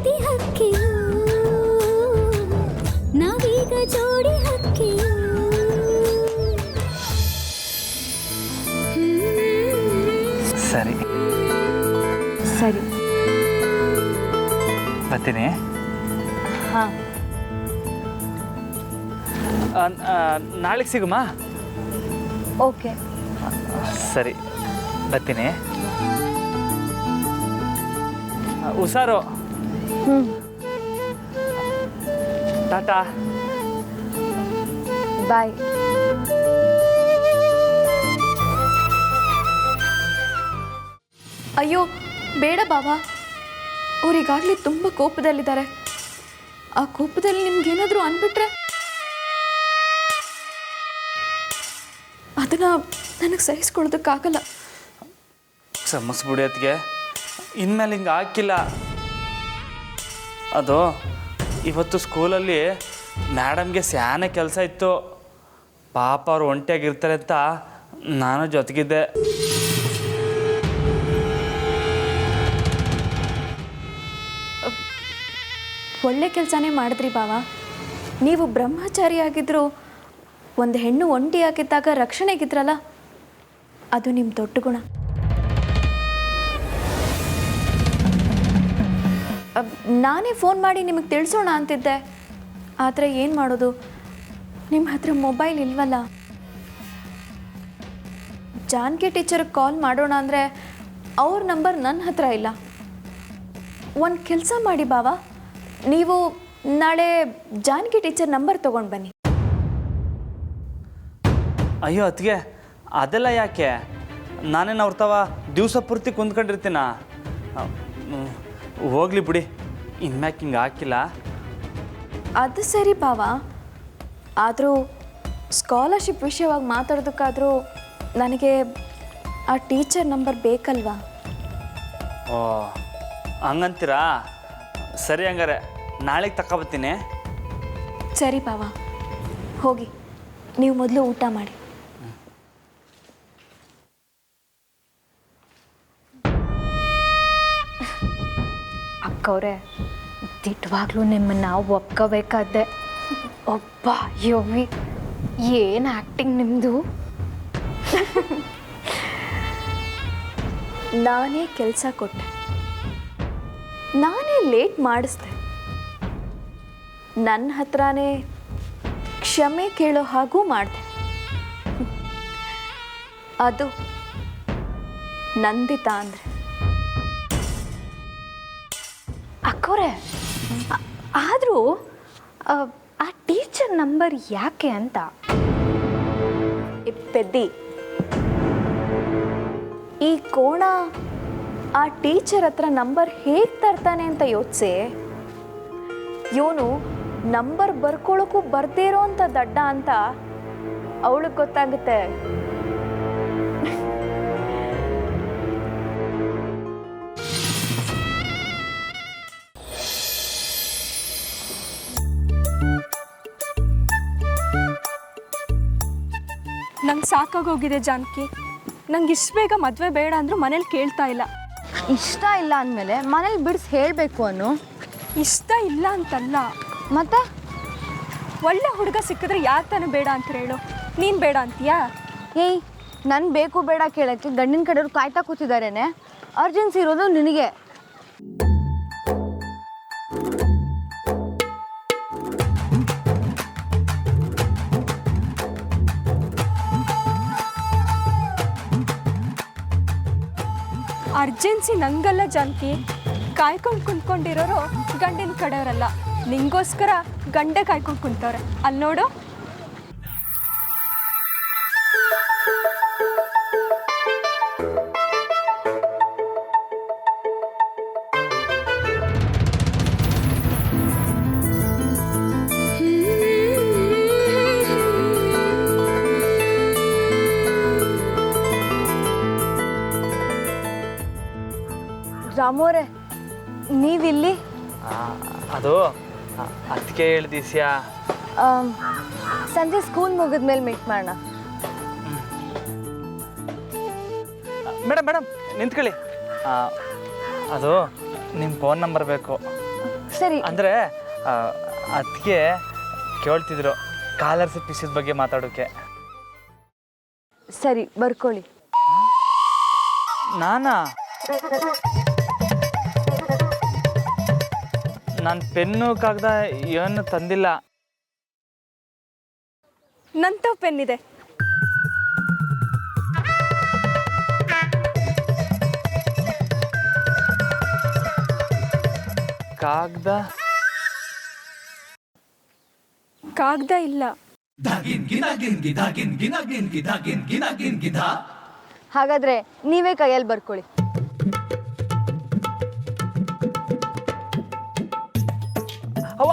ಪ್ರೀತಿ ಹಕ್ಕಿಯು ನಾವೀಗ ಜೋಡಿ ಹಕ್ಕಿಯು ಸರಿ ಸರಿ ಬರ್ತೀನಿ. ಹಾಂ ನಾಳೆಗೆ ಸಿಗುಮ? ಓಕೆ ಸರಿ ಬರ್ತೀನಿ. ಹುಷಾರು. ಟಾಟಾ ಬಾಯ್. ಅಯ್ಯೋ ಬೇಡ ಬಾಬಾ, ಅವರಿಗಾಗಲೇ ತುಂಬ ಕೋಪದಲ್ಲಿದ್ದಾರೆ. ಆ ಕೋಪದಲ್ಲಿ ನಿಮ್ಗೇನಾದರೂ ಅಂದ್ಬಿಟ್ರೆ ಅದನ್ನು ನನಗೆ ಸಹಿಸ್ಕೊಳ್ಳೋದಕ್ಕಾಗಲ್ಲ. ಕ್ಷಮಿಸ್ಬಿಡಿ ಅದಕ್ಕೆ, ಇನ್ಮೇಲೆ ಹಿಂಗೆ ಹಾಕಿಲ್ಲ. ಅದು ಇವತ್ತು ಸ್ಕೂಲಲ್ಲಿ ಮೇಡಮ್ಗೆ ಸ್ಯಾನೆ ಕೆಲಸ ಇತ್ತು. ಪಾಪ ಅವ್ರು ಒಂಟಿಯಾಗಿರ್ತಾರೆ ಅಂತ ನಾನು ಜೊತೆಗಿದ್ದೆ. ಒಳ್ಳೆ ಕೆಲಸನೇ ಮಾಡಿದ್ರಿ ಬಾವ. ನೀವು ಬ್ರಹ್ಮಚಾರಿ ಆಗಿದ್ದರೂ ಒಂದು ಹೆಣ್ಣು ಒಂಟಿಯಾಗಿದ್ದಾಗ ರಕ್ಷಣೆಗಿದ್ರಲ್ಲ, ಅದು ನಿಮ್ಮ ದೊಡ್ಡ ಗುಣ. ನಾನೇ ಫೋನ್ ಮಾಡಿ ನಿಮಗೆ ತಿಳಿಸೋಣ ಅಂತಿದ್ದೆ, ಆದರೆ ಏನು ಮಾಡೋದು, ನಿಮ್ಮ ಹತ್ರ ಮೊಬೈಲ್ ಇಲ್ವಲ್ಲ. ಜಾನಕಿ ಟೀಚರ್ಗೆ ಕಾಲ್ ಮಾಡೋಣ ಅಂದರೆ ಅವ್ರ ನಂಬರ್ ನನ್ನ ಹತ್ರ ಇಲ್ಲ. ಒಂದು ಕೆಲಸ ಮಾಡಿ ಬಾವ, ನೀವು ನಾಳೆ ಜಾನಕಿ ಟೀಚರ್ ನಂಬರ್ ತೊಗೊಂಡು ಬನ್ನಿ. ಅಯ್ಯೋ ಅದಕ್ಕೆ ಅದೆಲ್ಲ ಯಾಕೆ? ನಾನೇನು ಅವ್ರತವ ದಿವಸ ಪೂರ್ತಿ ಕುಂತ್ಕೊಂಡಿರ್ತೀನ. ಹೋಗ್ಲಿ ಬಿಡಿ, ಇನ್ಮ್ಯಾಕೆ ಹಿಂಗೆ ಹಾಕಿಲ್ಲ. ಅದು ಸರಿ ಬಾವ, ಆದರೂ ಸ್ಕಾಲರ್ಶಿಪ್ ವಿಷಯವಾಗಿ ಮಾತಾಡೋದಕ್ಕಾದರೂ ನನಗೆ ಆ ಟೀಚರ್ ನಂಬರ್ ಬೇಕಲ್ವಾ? ಓ ಹಂಗಂತೀರಾ? ಸರಿ, ಹಂಗಾರೆ ನಾಳೆಗೆ ತಗೊಬತ್ತೀನಿ. ಸರಿ ಬಾವ, ಹೋಗಿ ನೀವು ಮೊದಲು ಊಟ ಮಾಡಿ. ಅಕ್ಕವ್ರೆ, ದಿಟ್ಟವಾಗ್ಲೂ ನಿಮ್ಮನ್ನು ಒಪ್ಕೋಬೇಕಾದ್ದೆ. ಒಬ್ಬ ಯೋವಿ, ಏನು ಆ್ಯಕ್ಟಿಂಗ್ ನಿಮ್ಮದು. ನಾನೇ ಕೆಲಸ ಕೊಟ್ಟೆ, ನಾನೇ ಲೇಟ್ ಮಾಡಿಸ್ದೆ, ನನ್ನ ಹತ್ರನೇ ಕ್ಷಮೆ ಕೇಳೋ ಹಾಗೂ ಮಾಡಿದೆ. ಅದು ನಂದಿತಾ ಅಂದರೆ. ಅಕ್ಕವ್ರೆ, ಆದರೂ ಆ ಟೀಚರ್ ನಂಬರ್ ಯಾಕೆ ಅಂತ. ಪೆದ್ದಿ, ಈ ಕೋಣ ಆ ಟೀಚರ್ ಹತ್ರ ನಂಬರ್ ಹೇಗೆ ತರ್ತಾನೆ ಅಂತ ಯೋಚಿಸಿ. ಇವನು ನಂಬರ್ ಬರ್ಕೊಳ್ಳೋಕ್ಕೂ ಬರ್ದೇ ಇರೋ ಅಂಥ ದಡ್ಡ ಅಂತ ಅವಳಿಗೆ ಗೊತ್ತಾಗುತ್ತೆ. ನಂಗೆ ಸಾಕಾಗೋಗಿದೆ ಜಾನಕಿ. ನಂಗೆ ಇಷ್ಟು ಬೇಗ ಮದುವೆ ಬೇಡ ಅಂದರೂ ಮನೇಲಿ ಕೇಳ್ತಾ ಇಲ್ಲ. ಇಷ್ಟ ಇಲ್ಲ ಅಂದಮೇಲೆ ಮನೇಲಿ ಬಿಡಿಸಿ ಹೇಳಬೇಕು ಅನ್ನೋ. ಇಷ್ಟ ಇಲ್ಲ ಅಂತಲ್ಲ, ಮತ್ತೆ ಒಳ್ಳೆ ಹುಡುಗ ಸಿಕ್ಕಿದ್ರೆ ಯಾರು ತಾನೇ ಬೇಡ ಅಂತ ಹೇಳು. ನೀನು ಬೇಡ ಅಂತೀಯಾ? ಏಯ್, ನನ್ನ ಬೇಕು ಬೇಡ ಕೇಳೋಕ್ಕೆ ಗಂಡಿನ ಕಡೆಯವ್ರು ಕಾಯ್ತಾ ಕೂತಿದ್ದಾರೇನೆ. ಅರ್ಜೆನ್ಸಿ ಇರೋದು ನಿನಗೆ. ಅರ್ಜೆನ್ಸಿ ನಂಗಲ್ಲ ಜಾನಕಿ, ಕಾಯ್ಕೊಂಡು ಕುಂತ್ಕೊಂಡಿರೋರು ಗಂಡಿನ ಕಡೆಯವರಲ್ಲ. ನಿಂಗೋಸ್ಕರ ಗಂಡೆ ಕಾಯ್ಕೊಂಡು ಕುಂತವ್ರೆ. ಅಲ್ಲಿ ನೋಡು. ರಾಮೋರೆ, ನೀವಿಲ್ಲಿ? ಅದು ಅದಕ್ಕೆ ಹೇಳ್ದಿಸ್ಯಾ. ಸಂಜೆ ಸ್ಕೂಲ್ ಮುಗಿದ್ಮೇಲೆ ಮೀಟ್ ಮಾಡೋಣ. ಮೇಡಮ್ ನಿಂತ್ಕೊಳ್ಳಿ. ಅದು ನಿಮ್ಮ ಫೋನ್ ನಂಬರ್ ಬೇಕು. ಸರಿ ಅಂದರೆ ಅದಕ್ಕೆ ಕೇಳ್ತಿದ್ರು ಕಾಲರ್ಸ್ ಪೀಸಿದ ಬಗ್ಗೆ ಮಾತಾಡೋಕ್ಕೆ. ಸರಿ ಬರ್ಕೊಳ್ಳಿ. ನಾನಾ ನಾನು ಪೆನ್ನು ಕಾಗದ ಏನು ತಂದಿಲ್ಲ. ನಂತ ಪೆನ್ ಇದೆ. ಕಾಗದ ಕಾಗದ ಇಲ್ಲ. ಹಾಗಾದ್ರೆ ನೀವೇ ಕೈಯಲ್ಲಿ ಬರ್ಕೊಳ್ಳಿ. ಅವ್ವ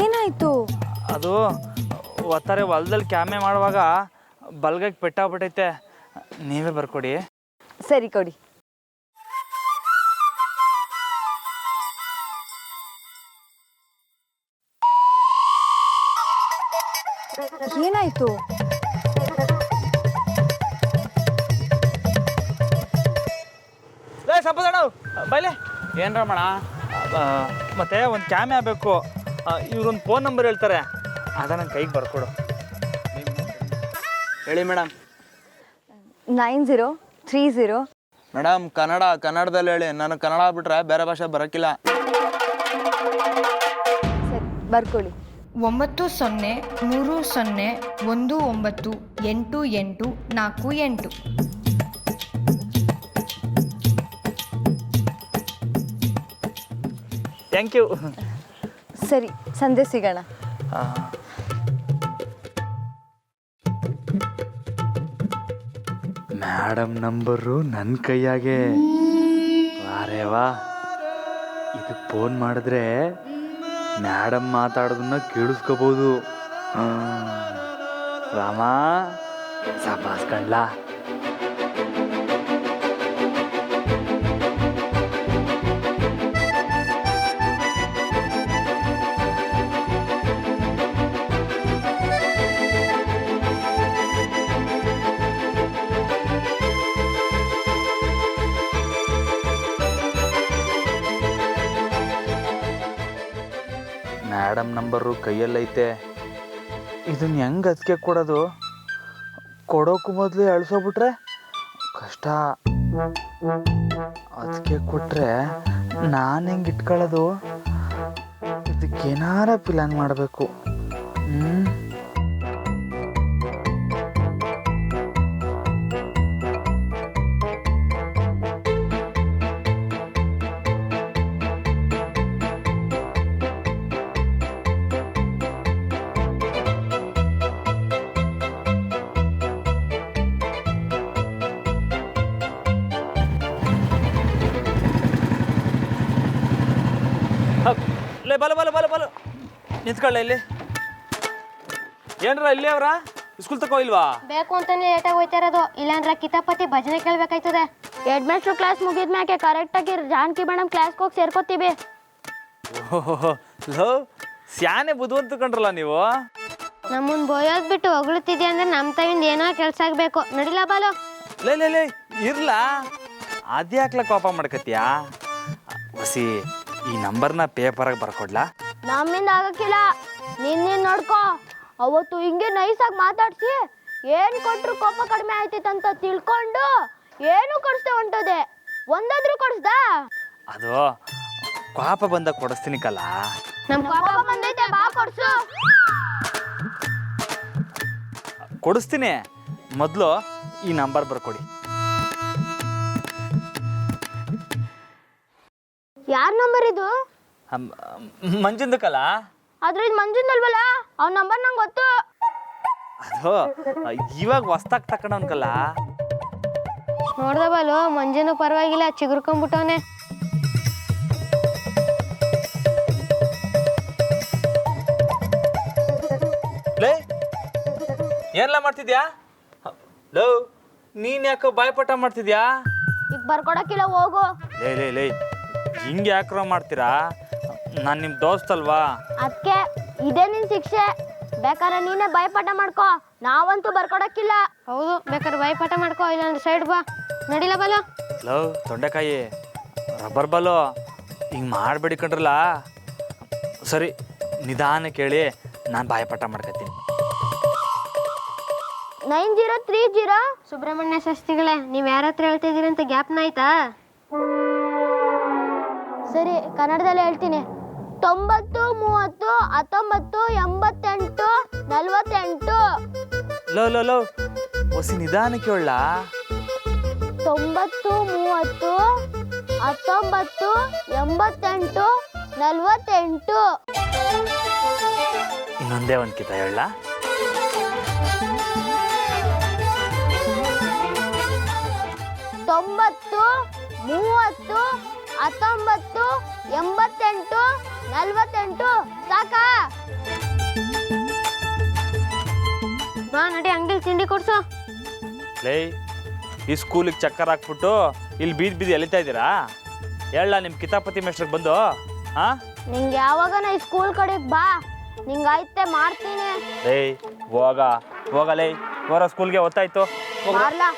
ಏನಾಯ್ತು? ಅದು ಒತ್ತಾರೆ ಹೊಲದಲ್ಲಿ ಕ್ಯಾಮೆ ಮಾಡುವಾಗ ಬಲ್ಗಕ್ಕೆ ಪೆಟ್ಟಾಗ್ಬಿಟ್ಟೈತೆ, ನೀವೇ ಬರ್ಕೊಡಿ. ಸರಿ ಕೊಡಿ. ಏನಾಯ್ತು? ಲೇ ಸಂಪದಣ್ಣ ಬೈಲೆ ಏನು ರಮಣ, ಮತ್ತೆ ಒಂದು ಕ್ಯಾಮೆ ಆಗಬೇಕು. ಇವ್ರೊಂದು ಫೋನ್ ನಂಬರ್ ಹೇಳ್ತಾರೆ, ಅದ ನನ್ನ ಕೈಗೆ ಬರ್ಕೊಡು. ಹೇಳಿ ಮೇಡಮ್. 9030. ಮೇಡಮ್ ಕನ್ನಡದಲ್ಲಿ ಹೇಳಿ, ನನಗೆ ಕನ್ನಡ ಬಿಟ್ರೆ ಬೇರೆ ಭಾಷೆ ಬರೋಕ್ಕಿಲ್ಲ. ಸರಿ ಬರ್ಕೊಳ್ಳಿ. 9030198848. Thank you. ಸರಿ ಸಂಜೆ ಸಿಗೋಣ. ಮೇಡಮ್ ನಂಬರು ನನ್ನ ಕೈಯಾಗೆ. ವಾರೇ ವಾ, ಇದು ಫೋನ್ ಮಾಡಿದ್ರೆ ಮೇಡಮ್ ಮಾತಾಡೋದನ್ನ ಕೇಳಿಸ್ಕೋಬೋದು. ರಾಮ ಸಾಪಾಸ್ ಕಂಡ್ಲಾ. ಮೇಡಮ್ ನಂಬರು ಕೈಯಲ್ಲೈತೆ, ಇದನ್ನ ಹೆಂಗೆ ಅದಕ್ಕೆ ಕೊಡೋದು? ಕೊಡೋಕ್ಕೂ ಮೊದಲು ಅಳಿಸೋಗ್ಬಿಟ್ರೆ ಕಷ್ಟ. ಅದಕ್ಕೆ ಕೊಟ್ಟರೆ ನಾನು ಹೆಂಗೆ ಇಟ್ಕೊಳ್ಳೋದು? ಇದಕ್ಕೇನಾರ ಪ್ಲಾನ್ ಮಾಡಬೇಕು. ಲೇ ಬಲ ಬಲ ಬಲ ಬಲ ನಿಂತ್ಕೊಳ್ಳ ಇಲ್ಲಿ. ಏನ್ರ ಇಲ್ಲಿ ಅವ್ರ ಸ್ಕೂಲ್ ತಕೋ ಇಲ್ವಾ? ಬೇಕು ಅಂತಾನೆ ಲೇಟಾಗಿ ಹೋಯ್ತಾ ಇರೋದು, ಇಲ್ಲಾಂದ್ರೆ ಕಿತಾಪತಿ ಭಜನೆ ಕೇಳ್ಬೇಕಾಯ್ತದೆ. ಹೆಡ್ ಮಾಸ್ಟರ್ ಕ್ಲಾಸ್ ಮುಗಿದ್ಮ್ಯಾಕೆ ಕರೆಕ್ಟಾಗಿ ಜಾನಕಿ ಮೇಡಮ್ ಕ್ಲಾಸ್ಗೆ ಹೋಗಿ ಸೇರ್ಕೋತೀವಿ. ಓಹೋ ಲೋ, ಸ್ಯಾನೆ ಬುದ್ಧಿವಂತ ಕಂಡ್ರಲ್ಲ ನೀವು. ನಮ್ಮನ್ನ ಬೋಯೋದ್ ಬಿಟ್ಟು ಹೊಗಳುತ್ತಿದ್ದೆ ಅಂದ್ರೆ ನಮ್ಮ ತವಿಂದ ಏನೋ ಕೆಲಸ ಆಗಬೇಕು. ನಡಿಲ ಬಾಲು. ಲೇ ಲೇ ಲೇ ಇರ್ಲಾ, ಅದ್ಯಾಕ್ಲ ಕೋಪ ಮಾಡ್ಕತ್ಯಾ? ಹೊಸಿ ಈ ನಂಬರ್ನ ಪೇಪರಾಗಿ ಬರ್ಕೊಡ್ಲಾ? ನಮ್ಮಿಂದ ಆಗಕ್ಕಿಲ್ಲ, ನಿನ್ನ ನೋಡ್ಕೋ. ಅವತ್ತು ಹಿಂಗೆ ನೈಸಾಗಿ ಮಾತಾಡ್ಸಿ ಏನು ಕೊಟ್ರು ಕೋಪ ಕಡಿಮೆ ಆಯ್ತೈತಂತ ತಿಳ್ಕೊಂಡು ಏನು ಕೊಡಿಸ್ದೆ ಹೊಂಟೋದೆ. ಒಂದಾದ್ರೂ ಕೊಡಿಸ್ದ? ಅದು ಕೋಪ ಬಂದಾಗ ಕೊಡಿಸ್ತೀನಿ ಕಲ್ಲ. ನಮ್ ಕೋಪ ಬಂದೈತೆ, ಬಾ ಕೊಡ್ಸು. ಕೊಡಿಸ್ತೀನಿ, ಮೊದಲು ಈ ನಂಬರ್ ಬರ್ಕೊಡಿ. ಯಾರ ನಂಬರ್ ಇದು? ಮಂಜುಂದು ಕಲ್ಲ. ಆದ್ರೆ ಇದು ಮಂಜುಂದಲ್ವಲ್ಲ, ಅವ್ನ ನಂಬರ್ ನಂಗೆ ಗೊತ್ತು. ಅದು ಇವಾಗ ಹೊಸ್ದಾಗಿ ತಕೊಂಡವನ್ಕಲ್ಲ. ನೋಡ್ದ ಬಾಲು, ಮಂಜುನು ಪರವಾಗಿಲ್ಲ, ಚಿಗುರ್ಕೊಂಡ್ಬಿಟ್ಟವನೆ. ಲೇ ಏನೆಲ್ಲ ಮಾಡ್ತಿದ್ಯಾ? ಲೋ ನೀನ್ ಯಾಕೋ ಬಾಯ್ಪಟ ಮಾಡ್ತಿದ್ಯಾ? ಈಗ ಬರ್ಕೊಡಕ್ಕಿಲ್ಲ, ಹೋಗು. ಲೇ ಲೇ ಲೇ ಹಿಂಗೆ ಯಾಕ್ರೋ ಮಾಡ್ತೀರಾ? ನಾನು ನಿಮ್ಮ ದೋಸ್ತ್ ಅಲ್ವಾ? ಅದಕ್ಕೆ ಇದೇ ನಿನ್ ಶಿಕ್ಷೆ. ಬೇಕಾದ್ರೆ ನೀನೇ ಬಾಯ್ಪಾಠ ಮಾಡ್ಕೋ, ನಾವಂತೂ ಬರ್ಕೊಡಕ್ಕಿಲ್ಲ. ಹೌದು, ಬೇಕಾದ್ರೆ ಬಾಯ್ಪಾಠ ಮಾಡ್ಕೋ, ಇಲ್ಲಾಂದ್ರೆ ಸೈಡ್ ಬಾ. ನಡಿಲ ಬಲ. ಲೋ ತೊಂಡೆಕಾಯಿ, ರಬ್ಬರ್ ಬಲು ಹಿಂಗೆ ಮಾಡಬೇಡಿ ಕಣ್ರಲ್ಲ. ಸರಿ, ನಿಧಾನ ಕೇಳಿ, ನಾನು ಬಾಯಪಾಠ ಮಾಡ್ಕೊತೀನಿ. 9030. ಸುಬ್ರಹ್ಮಣ್ಯ ಶಾಸ್ತ್ರಿಗಳೇ, ನೀವು ಯಾರ ಹತ್ರ ಹೇಳ್ತಾ ಇದ್ದೀರಿ ಅಂತ ಜ್ಞಾಪನ ಆಯ್ತಾ? ಸರಿ, ಕನ್ನಡದಲ್ಲಿ ಹೇಳ್ತೀನಿ. 90 30 19 88 48. ಲೋ ಹೊಸಿ ನಿಧಾನ ಕೇಳ. 90 30 19 88 48. ಇನ್ನೊಂದೇ ಒಂದು ಕಿತ ಹೇಳ. 90 30 19 88 48. ಸಾಕಾ? ಬಾ ನಡಿ, ಅಂಗಡಿ ತಿಂಡಿ ಕೊಡ್ಸು. ಲೇ, ಈ ಸ್ಕೂಲಿಗೆ ಚಕ್ಕರ್ ಹಾಕ್ಬಿಟ್ಟು ಇಲ್ಲಿ ಬೀದಿ ಎಳಿತಾ ಇದ್ದೀರಾ? ಹೇಳ ನಿಮ್ಮ ಕಿತಾಪತಿ ಮೇಷ್ಟ್ರಿಗೆ ಬಂದು. ಹಾಂ, ನಿಂಗೆ ಯಾವಾಗನ ಈ ಸ್ಕೂಲ್ ಕಡೆಗೆ ಬಾ, ನಿಂಗಾಯ್ತೆ ಮಾಡ್ತೀನಿ. ಲೇ ಹೋಗಲೇ, ಹೋರ ಸ್ಕೂಲ್ಗೆ ಹೊತ್ತಾಯ್ತು. ಮಾಡ್ಲಾ?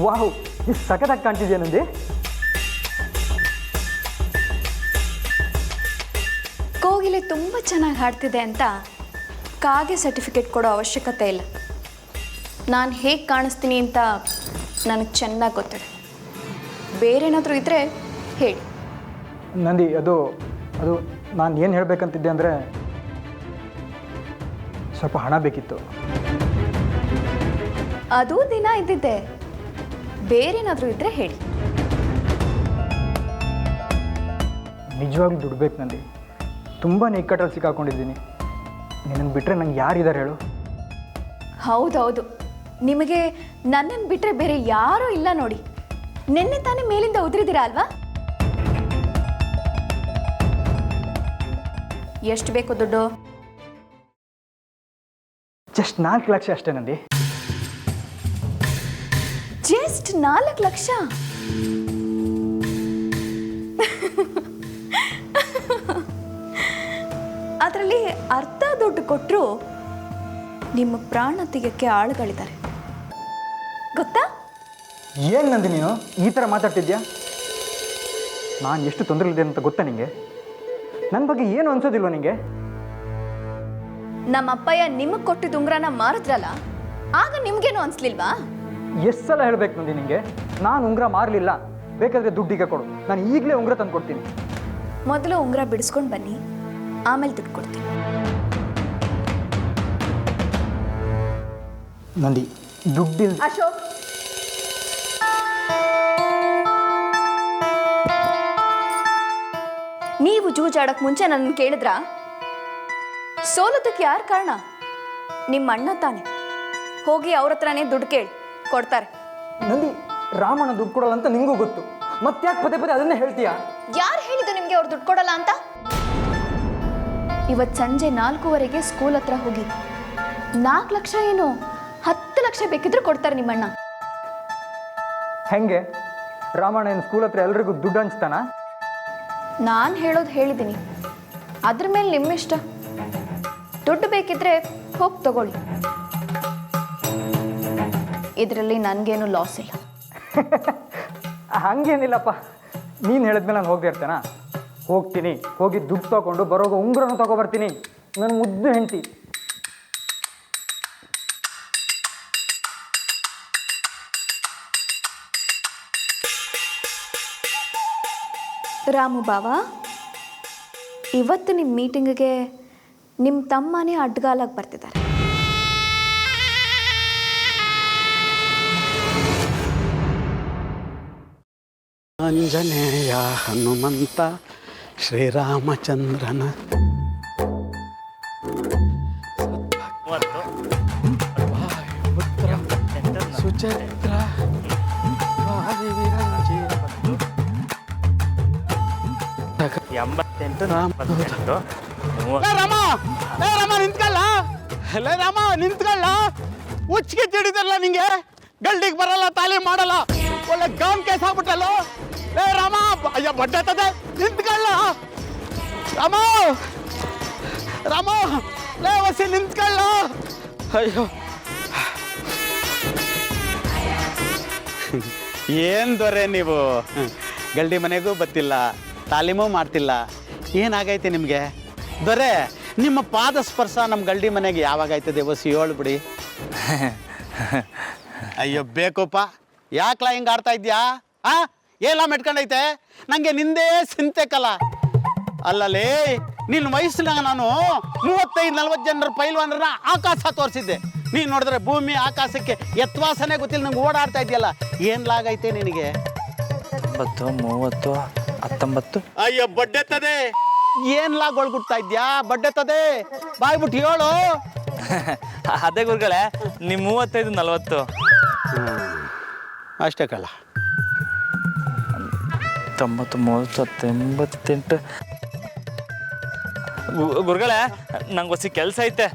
ವಾಹ್, ಇದು ಸಖತ್ತಾಗಿ ಕಾಣ್ತಿದ್ಯಾ ನಂದಿ. ಕೋಗಿಲೆ ತುಂಬ ಚೆನ್ನಾಗಿ ಹಾಡ್ತಿದೆ ಅಂತ ಕಾಗೆ ಸರ್ಟಿಫಿಕೇಟ್ ಕೊಡೋ ಅವಶ್ಯಕತೆ ಇಲ್ಲ. ನಾನು ಹೇಗೆ ಕಾಣಿಸ್ತೀನಿ ಅಂತ ನನಗೆ ಚೆನ್ನಾಗಿ ಗೊತ್ತಿದೆ. ಬೇರೇನಾದರೂ ಇದ್ದರೆ ಹೇಳಿ. ನಂದಿ, ಅದು ನಾನು ಏನು ಹೇಳಬೇಕಂತಿದ್ದೆ ಅಂದರೆ, ಸ್ವಲ್ಪ ಹಣ ಬೇಕಿತ್ತು. ಅದು ದಿನ ಇದ್ದಿದ್ದೆ. ಬೇರೇನಾದರೂ ಇದ್ದರೆ ಹೇಳಿ. ನಿಜವಾಗ್ಲೂ ದುಡ್ಡು ಬೇಕು ನಂದಿ. ತುಂಬ ಇಕ್ಕಟ್ಟಲ್ಲಿ ಸಿಕ್ಕಾಕೊಂಡಿದ್ದೀನಿ. ನಿನ್ನನ್ನು ಬಿಟ್ಟರೆ ನಂಗೆ ಯಾರಿದ್ದಾರೆ ಹೇಳು? ಹೌದೌದು, ನಿಮಗೆ ನನ್ನನ್ನು ಬಿಟ್ಟರೆ ಬೇರೆ ಯಾರೂ ಇಲ್ಲ ನೋಡಿ. ನಿನ್ನೆ ತಾನೇ ಮೇಲಿಂದ ಉದುರಿದ್ದೀರಾ ಅಲ್ವಾ? ಎಷ್ಟು ಬೇಕು ದುಡ್ಡು? ಜಸ್ಟ್ 4 ಲಕ್ಷ ಅಷ್ಟೇ ನಂದಿ. ಜಸ್ಟ್ 4 ಲಕ್ಷ? ಅದರಲ್ಲಿ ಅರ್ಧ ದುಡ್ಡು ಕೊಟ್ಟರು ನಿಮ್ಮ ಪ್ರಾಣ ತೆಗೆಯೋಕ್ಕೆ ಆಳುಗಳಿದ್ದಾರೆ ಗೊತ್ತಾ? ಏನು ನಂದಿ ನೀನು ಈ ಥರ ಮಾತಾಡ್ತಿದ್ಯಾ? ನಾನು ಎಷ್ಟು ತೊಂದರೆಲಿದೆ ಅಂತ ಗೊತ್ತಾ ನಿಂಗೆ? ನನ್ನ ಬಗ್ಗೆ ಏನು ಅನ್ಸೋದಿಲ್ವ ನಿಂಗೆ? ನಮ್ಮ ಅಪ್ಪಯ್ಯ ನಿಮಗೆ ಕೊಟ್ಟಿದ್ದ ಉಂಗ್ರನ ಮಾರಿದ್ರಲ್ಲ, ಆಗ ನಿಮ್ಗೇನು ಅನ್ಸ್ಲಿಲ್ವಾ? ಎಷ್ಟು ಸಲ ಹೇಳ್ಬೇಕು ನಂದಿ ನಿಂಗೆ? ನಾನು ಉಂಗ್ರ ಮಾರಲಿಲ್ಲ, ಬೇಕಾದರೆ ದುಡ್ಡಿಗೆ ಕೊಡು, ನಾನು ಈಗಲೇ ಉಂಗ್ರ ತಂದು ಕೊಡ್ತೀನಿ. ಮೊದಲು ಉಂಗ್ರ ಬಿಡಿಸ್ಕೊಂಡು ಬನ್ನಿ, ಆಮೇಲೆ ದುಡ್ಡು ಕೊಡ್ತೀನಿ. ನಂದಿ, ದುಡ್ಡಿಲ್ಲ. ಅಶೋಕ್, ನೀವು ಜೂಜಾಡಕ್ಕೆ ಮುಂಚೆ ನನ್ನ ಕೇಳಿದ್ರಾ? ಸೋಲೋದಕ್ಕೆ ಯಾರು ಕಾರಣ? ನಿಮ್ಮ ಅಣ್ಣ ತಾನೆ. ಹೋಗಿ ಅವ್ರ ಹತ್ರನೇ ದುಡ್ಡು ಕೇಳಿ, ಕೊಡ್ತಾರೆ. ನಂದಿ, ರಾಮಣ್ಣ ದುಡ್ಡು ಕೊಡಲ್ಲ ಅಂತ ನಿಂಗೂ ಗೊತ್ತು, ಮತ್ತ್ಯಾಕೆ ಪದೇ ಪದೇ ಅದನ್ನೇ ಹೇಳ್ತೀಯಾ? ಯಾರು ಹೇಳಿದ್ದು ನಿಮಗೆ ಅವ್ರು ದುಡ್ಡು ಕೊಡಲ್ಲ ಅಂತ? ಇವತ್ತು ಸಂಜೆ 4:15 ಸ್ಕೂಲ್ ಹತ್ರ ಹೋಗಿ 4 ಲಕ್ಷ ಏನು 10 ಲಕ್ಷ ಬೇಕಿದ್ರು ಕೊಡ್ತಾರೆ ನಿಮ್ಮಣ್ಣ. ಹೆಂಗೆ? ರಾಮಣ್ಣ ಏನು ಸ್ಕೂಲ್ ಹತ್ರ ಎಲ್ರಿಗೂ ದುಡ್ಡು ಹಂಚ್ತಾನ? ನಾನು ಹೇಳೋದು ಹೇಳಿದ್ದೀನಿ, ಅದ್ರ ಮೇಲೆ ನಿಮ್ಮಿಷ್ಟ. ದುಡ್ಡು ಬೇಕಿದ್ರೆ ಹೋಗಿ ತಗೊಳ್ಳಿ, ಇದರಲ್ಲಿ ನನಗೇನು ಲಾಸ್ ಇಲ್ಲ. ಹಂಗೇನಿಲ್ಲಪ್ಪ, ನೀನು ಹೇಳಿದ್ಮೇಲೆ ನಾನು ಹೋಗದೆ ಇರ್ತೇನಾ? ಹೋಗ್ತೀನಿ, ಹೋಗಿ ದುಡ್ಡು ತೊಗೊಂಡು ಬರೋಗ ಉಂಗ್ರನೂ ತೊಗೊಬರ್ತೀನಿ. ನನ್ನ ಮುದ್ದು ಹೆಂಡತಿ. ರಾಮು ಬಾವ, ಇವತ್ತು ನಿಮ್ಮ ಮೀಟಿಂಗಿಗೆ ನಿಮ್ಮ ತಮ್ಮನೇ ಅಡ್ಗಾಲಾಗಿ ಬರ್ತಿದ್ದಾರೆ. ಆಂಜನೇಯ ಹನುಮಂತ ಶ್ರೀರಾಮಚಂದ್ರನ ಸುಚರಿತ್ರ ರಾಮ ನಿಂತ್ಕೊಳ್ಳ ಲೇ ರಾಮ ನಿಂತ್ಕೊಳ್ಳ ಹುಚ್ಚಿಗೆ ತಿಡಿದಲ್ಲ ನಿಂಗೆ ಗಲ್ಡಿಗೆ ಬರಲ್ಲ ತಾಲೀಮ್ ಮಾಡಲ್ಲ ಒಳ್ಳೆ ಗೌನ್ ಕೇಸ್ ಆಗ್ಬಿಟ್ಟಲ್ಲ ಲೇ ರಾಮ ಅಯ್ಯ ಬಡ್ಡತ್ತದೆ ನಿಂತ್ಕೊಳ್ಳ ರಾಮ ರಾಮ ಲೇ ವಸಿ ನಿಂತ್ಕೊಳ್ಳ ಅಯ್ಯೋ ಏನು ದೊರೆ ನೀವು ಗಲ್ಡಿ ಮನೆಗೂ ಬತ್ತಿಲ್ಲ ತಾಲೀಮು ಮಾಡ್ತಿಲ್ಲ ಏನಾಗೈತೆ ನಿಮಗೆ ದೊರೆ ನಿಮ್ಮ ಪಾದ ಸ್ಪರ್ಶ ನಮ್ಮ ಗಲ್ಡಿ ಮನೆಗೆ ಯಾವಾಗ ಆಯ್ತದೆ ವಸಿ ಹೇಳ್ಬಿಡಿ ಅಯ್ಯೋ ಬೇಕಪ್ಪ ಯಾಕ್ಲ ಹಿಂಗೆ ಆಡ್ತಾ ಇದ್ಯಾ ಎಲ್ಲ ಮೆಟ್ಕೊಂಡೈತೆ ನನಗೆ ನಿಂದೇ ಚಿಂತೆಕಲ್ಲ ಅಲ್ಲಲೇ ನಿನ್ನ ವಯಸ್ಸಿನಾಗ ನಾನು 35-40 ಜನರ ಪೈಲ್ವಾನರನ್ನ ಆಕಾಶ ತೋರಿಸಿದ್ದೆ ನೀನು ನೋಡಿದ್ರೆ ಭೂಮಿ ಆಕಾಶಕ್ಕೆ ಎತ್ವಾಸನೆ ಗೊತ್ತಿಲ್ಲ ನಂಗೆ ಓಡಾಡ್ತಾ ಇದೆಯಲ್ಲ ಏನ್ಲಾಗೈತೆ ನಿನಗೆ 30 19 ಅಯ್ಯೋ ಬಡ್ಡೆತ್ತದೆ ಏನ್ಲಾಗ ಒಳಗುಡ್ತಾ ಇದ್ಯಾ ಬಡ್ಡೆತ್ತದೆ ಬಾಯ್ಬಿಟ್ಟು ಹೇಳು ಅದೇ ಗುರುಗಳೇ ನಿಮ್ಮ 35-40 ಅಷ್ಟೇ ಕಳ್ಳ 90 30 88 ಗುರುಗಳೇ ನಂಗೆ ಹೊಸ ಕೆಲಸ ಐತೆ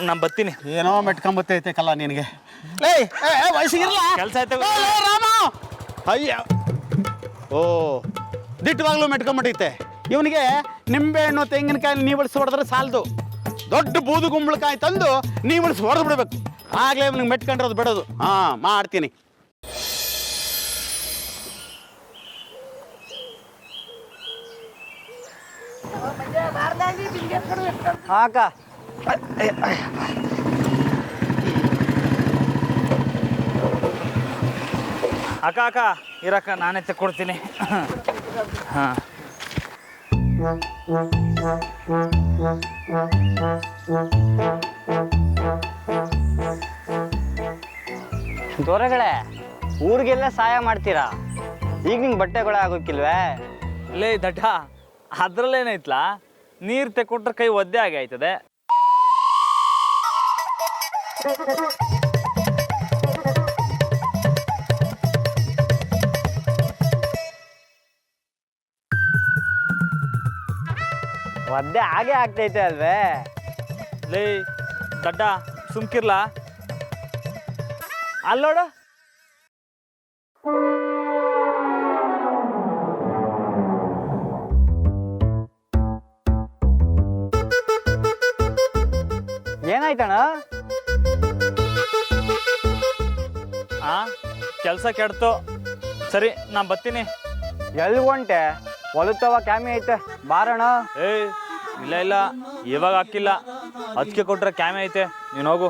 ನಾನು ಬರ್ತೀನಿ. ಏನೋ ಮೆಟ್ಕೊಂಬತ್ತೈತೆ ಕಲ್ಲ ನಿನಗೆ ವಯಸ್ಸಿಗಿರಲ್ಲ ಕೆಲಸ ಐತೆ ರಾಮ ಅಯ್ಯ ಓ ದಿಟ್ಟವಾಗ್ಲೂ ಮೆಟ್ಕೊಂಬಿಟ್ಟೈತೆ ಇವನಿಗೆ ನಿಂಬೆಹಣ್ಣು ತೆಂಗಿನಕಾಯಿ ನೀವಳಿಸಿ ಹೊಡೆದ್ರೆ ಸಾಲದು ದೊಡ್ಡ ಬೂದು ಗುಂಬಳಕಾಯಿ ತಂದು ನೀವಳಿಸಿ ಹೊಡೆದು ಬಿಡ್ಬೇಕು ಆಗಲೇ ಇವನಿಗೆ ಮೆಟ್ಕೊಂಡಿರೋದು ಬಿಡೋದು ಮಾಡ್ತೀನಿ. ಅಕ್ಕ ಅಕ್ಕ ಇರಕ್ಕ ನಾನೇ ತೆಕ್ಕೊಡ್ತೀನಿ. ಹಾಂ ದೊರೆಗಳೇ ಊರಿಗೆಲ್ಲ ಸಹಾಯ ಮಾಡ್ತೀರಾ ಈಗ ನಿಂಗೆ ಬಟ್ಟೆಗಳೇ ಆಗೋಕ್ಕಿಲ್ವೇ? ಲೇ ದಡ್ಡ ಅದ್ರಲ್ಲೇನೈತ್ಲಾ ನೀರು ತೆಕ್ಕೊಟ್ರೆ ಕೈ ಒದ್ದೆ ಆಗಾಯ್ತದೆ. ಒದ್ದೆ ಹಾಗೆ ಆಗ್ತೈತೆ ಅಲ್ವೇ? ಲೇ ದಡ್ಡ ಸುಮ್ಕಿರ್ಲಾ ಅಲ್ಲೋಡು. ಏನಾಯ್ತಣ್ಣ? ಕೆಲಸ ಕೆಡ್ತು. ಸರಿ ನಾನು ಬರ್ತೀನಿ. ಎಲ್ಲಿ ಹೊಂಟೆ? ಹೊಲತ್ತವ ಕ್ಯಾಮಿ ಐತೆ ಬಾರಣ. ಇಲ್ಲ ಇವಾಗ ಹಾಕಿಲ್ಲ, ಅದಕ್ಕೆ ಕೊಟ್ರೆ ಕ್ಯಾಮೆ ಐತೆ, ನೀನು ಹೋಗು.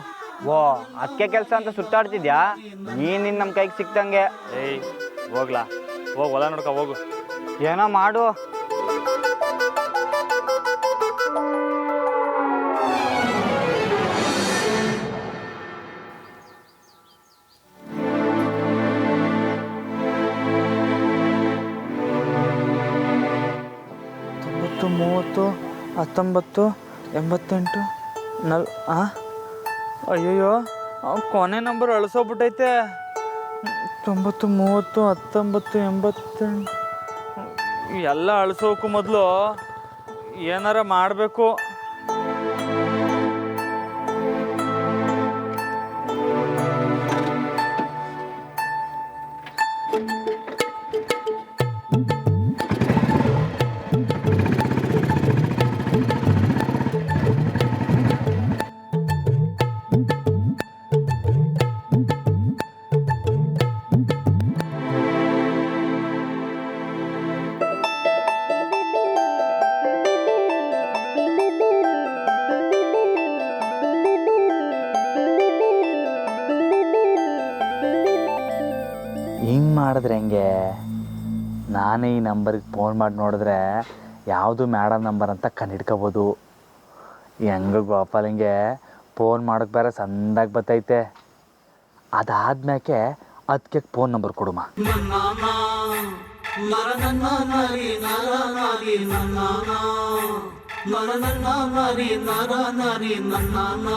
ಓ ಅದಕ್ಕೆ ಕೆಲಸ ಅಂತ ಸುತ್ತಾಡ್ತಿದ್ಯಾ ನೀನು ನಮ್ಮ ಕೈಗೆ ಸಿಕ್ತಂಗೆ? ಹೋಗ್ಲಾ ಹೋಗು, ಹೊಲ ನೋಡ್ಕೊ ಹೋಗು. ಏನೋ ಮಾಡು. ಮೂವತ್ತು 19 88 ಅಯ್ಯಯ್ಯೋ ಕೊನೆ ನಂಬರ್ ಅಳಿಸೋಗ್ಬಿಟ್ಟೈತೆ. 90 30 19 88 ಎಲ್ಲ ಅಳಿಸೋಕು ಮೊದಲು ಏನಾರ ಮಾಡಬೇಕು. ಹಿಂಗೆ ಮಾಡಿದ್ರೆ ಹೆಂಗೆ? ನಾನೇ ಈ ನಂಬರ್ಗೆ ಫೋನ್ ಮಾಡಿ ನೋಡಿದ್ರೆ ಯಾವುದು ಮೇಡಮ್ ನಂಬರ್ ಅಂತ ಕಂಡಿಡ್ಕೋಬೋದು. ಹೆಂಗೆ ಗೋಪಾಲಿಂಗೆ ಫೋನ್ ಮಾಡೋಕ್ಕೆ ಬೇರೆ ಸಂದಾಗಿ ಬರ್ತೈತೆ. ಅದಾದ್ಮ್ಯಾಕೆ ಅದಕ್ಕೆ ಫೋನ್ ನಂಬರ್ ಕೊಡುಮ. ನರ ನರಿ ನರ ನರಿ ನನ್ನ